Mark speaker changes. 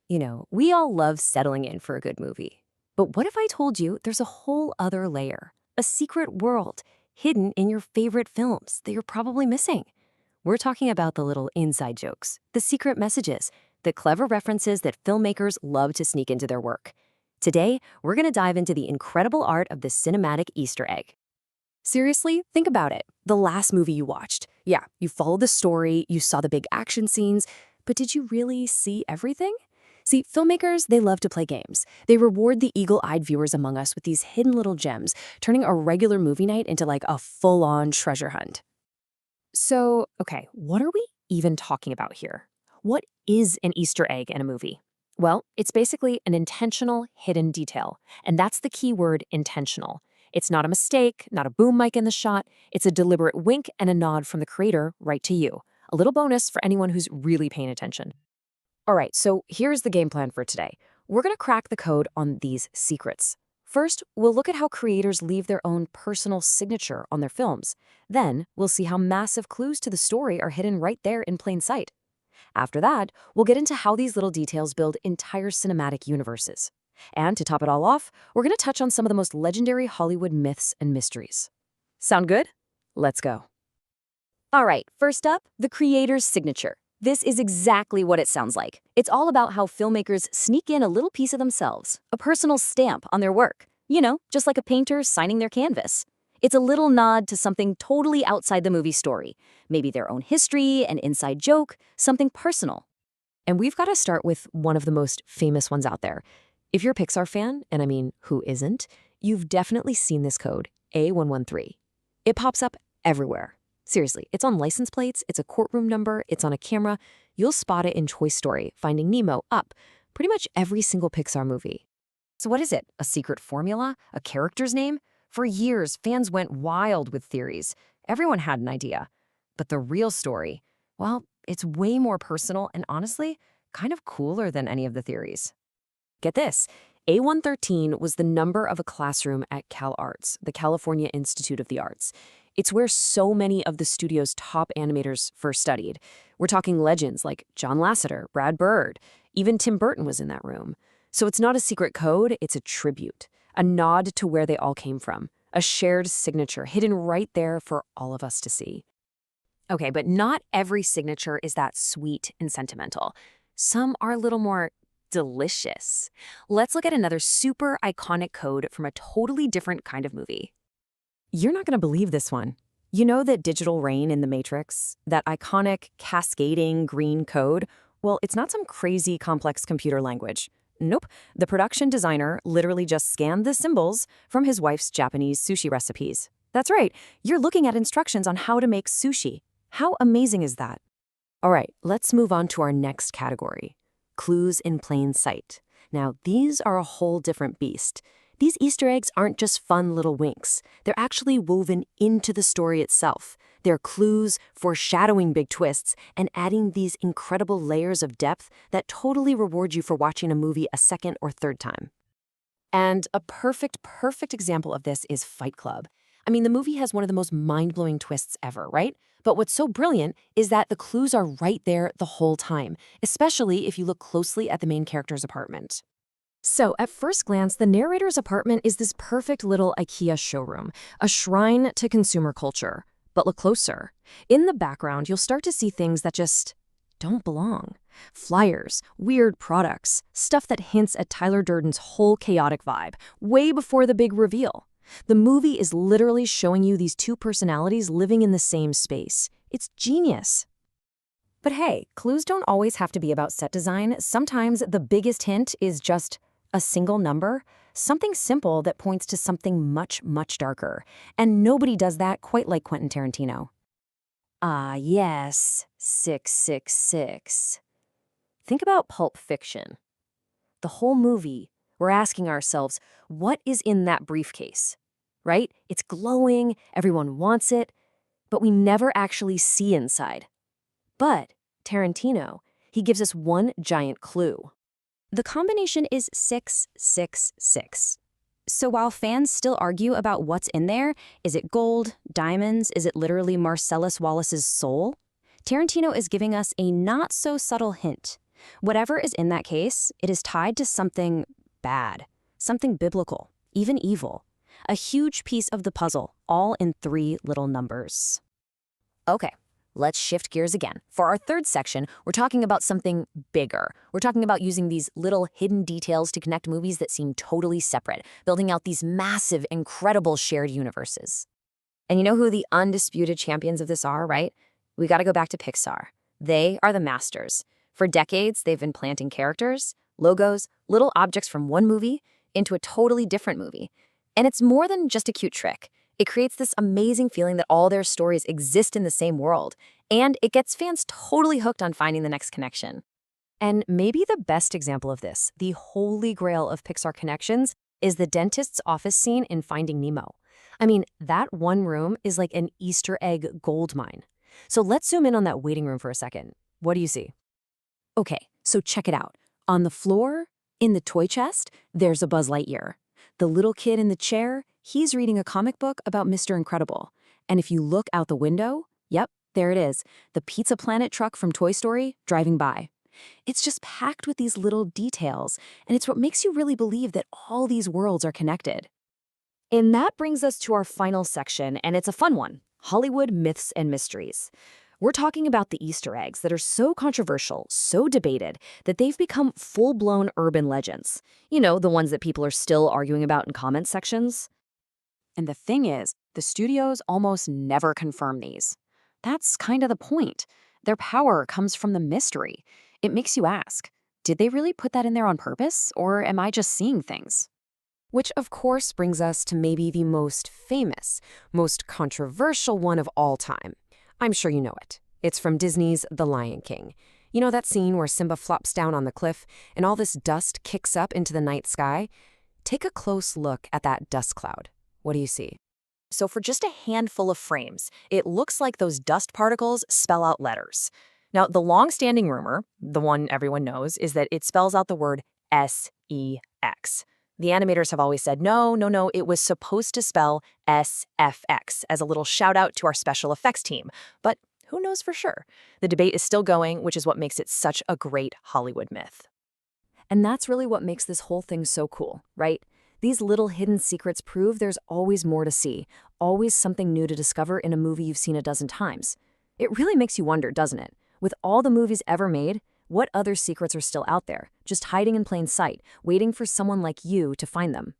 Speaker 1: We all love settling in for a good movie. But what if I told you there's a whole other layer, a secret world, hidden in your favorite films that you're probably missing? We're talking about the little inside jokes, the secret messages, the clever references that filmmakers love to sneak into their work. Today, we're going to dive into the incredible art of the cinematic Easter egg. Seriously, think about it. The last movie you watched. Yeah, you followed the story, you saw the big action scenes, but did you really see everything? See, filmmakers, they love to play games. They reward the eagle-eyed viewers among us with these hidden little gems, turning a regular movie night into like a full-on treasure hunt. So, okay, what are we even talking about here? What is an Easter egg in a movie? Well, it's basically an intentional hidden detail, and that's the key word, intentional. It's not a mistake, not a boom mic in the shot. It's a deliberate wink and a nod from the creator right to you. A little bonus for anyone who's really paying attention. All right, so here's the game plan for today. We're going to crack the code on these secrets. First, we'll look at how creators leave their own personal signature on their films. Then, we'll see how massive clues to the story are hidden right there in plain sight. After that, we'll get into how these little details build entire cinematic universes. And to top it all off, we're going to touch on some of the most legendary Hollywood myths and mysteries. Sound good? Let's go. All right, first up, the creator's signature. This is exactly what it sounds like. It's all about how filmmakers sneak in a little piece of themselves, a personal stamp on their work. Just like a painter signing their canvas. It's a little nod to something totally outside the movie story. Maybe their own history, an inside joke, something personal. And we've got to start with one of the most famous ones out there. If you're a Pixar fan, and I mean, who isn't, you've definitely seen this code, A113. It pops up everywhere. Seriously, it's on license plates, it's a courtroom number, it's on a camera. You'll spot it in Toy Story, Finding Nemo, Up, pretty much every single Pixar movie. So what is it? A secret formula? A character's name? For years, fans went wild with theories. Everyone had an idea. But the real story, well, it's way more personal and honestly, kind of cooler than any of the theories. Get this, A113 was the number of a classroom at CalArts, the California Institute of the Arts. It's where so many of the studio's top animators first studied. We're talking legends like John Lasseter, Brad Bird, even Tim Burton was in that room. So it's not a secret code, it's a tribute, a nod to where they all came from, a shared signature hidden right there for all of us to see. Okay, but not every signature is that sweet and sentimental. Some are a little more delicious. Let's look at another super iconic code from a totally different kind of movie. You're not going to believe this one. You know that digital rain in The Matrix, that iconic cascading green code? Well, it's not some crazy complex computer language. Nope. The production designer literally just scanned the symbols from his wife's Japanese sushi recipes. That's right. You're looking at instructions on how to make sushi. How amazing is that? All right, let's move on to our next category. Clues in plain sight. Now, these are a whole different beast. These Easter eggs aren't just fun little winks. They're actually woven into the story itself. They're clues, foreshadowing big twists, and adding these incredible layers of depth that totally reward you for watching a movie a second or third time. And a perfect example of this is Fight Club. I mean, the movie has one of the most mind-blowing twists ever, right? But what's so brilliant is that the clues are right there the whole time, especially if you look closely at the main character's apartment. So, at first glance, the narrator's apartment is this perfect little IKEA showroom, a shrine to consumer culture. But look closer. In the background, you'll start to see things that just don't belong. Flyers, weird products, stuff that hints at Tyler Durden's whole chaotic vibe, way before the big reveal. The movie is literally showing you these two personalities living in the same space. It's genius. But hey, clues don't always have to be about set design. Sometimes the biggest hint is just a single number, something simple that points to something much, much darker. And nobody does that quite like Quentin Tarantino. Ah, yes, 666. Think about Pulp Fiction. The whole movie, we're asking ourselves, what is in that briefcase? Right? It's glowing, everyone wants it, but we never actually see inside. But Tarantino, he gives us one giant clue. The combination is 666. So while fans still argue about what's in there, is it gold, diamonds, is it literally Marcellus Wallace's soul? Tarantino is giving us a not-so-subtle hint. Whatever is in that case, it is tied to something bad, something biblical, even evil. A huge piece of the puzzle, all in 3 little numbers. Okay, let's shift gears again. For our third section, we're talking about something bigger. We're talking about using these little hidden details to connect movies that seem totally separate, building out these massive, incredible shared universes. And you know who the undisputed champions of this are, right? We got to go back to Pixar. They are the masters. For decades, they've been planting characters, logos, little objects from one movie into a totally different movie. And it's more than just a cute trick. It creates this amazing feeling that all their stories exist in the same world, and it gets fans totally hooked on finding the next connection. And maybe the best example of this, the holy grail of Pixar connections, is the dentist's office scene in Finding Nemo. I mean, that one room is like an Easter egg goldmine. So let's zoom in on that waiting room for a second. What do you see? Okay, so check it out. On the floor, in the toy chest, there's a Buzz Lightyear. The little kid in the chair, he's reading a comic book about Mr. Incredible. And if you look out the window, yep, there it is, the Pizza Planet truck from Toy Story driving by. It's just packed with these little details, and it's what makes you really believe that all these worlds are connected. And that brings us to our final section, and it's a fun one, Hollywood myths and mysteries. We're talking about the Easter eggs that are so controversial, so debated, that they've become full-blown urban legends. You know, the ones that people are still arguing about in comment sections. And the thing is, the studios almost never confirm these. That's kind of the point. Their power comes from the mystery. It makes you ask, did they really put that in there on purpose, or am I just seeing things? Which, of course, brings us to maybe the most famous, most controversial one of all time. I'm sure you know it. It's from Disney's The Lion King. You know that scene where Simba flops down on the cliff and all this dust kicks up into the night sky? Take a close look at that dust cloud. What do you see? So for just a handful of frames, it looks like those dust particles spell out letters. Now, the long-standing rumor, the one everyone knows, is that it spells out the word S-E-X. The animators have always said, no, it was supposed to spell S-F-X as a little shout out to our special effects team. But who knows for sure? The debate is still going, which is what makes it such a great Hollywood myth. And that's really what makes this whole thing so cool, right? These little hidden secrets prove there's always more to see, always something new to discover in a movie you've seen a dozen times. It really makes you wonder, doesn't it? With all the movies ever made, what other secrets are still out there, just hiding in plain sight, waiting for someone like you to find them?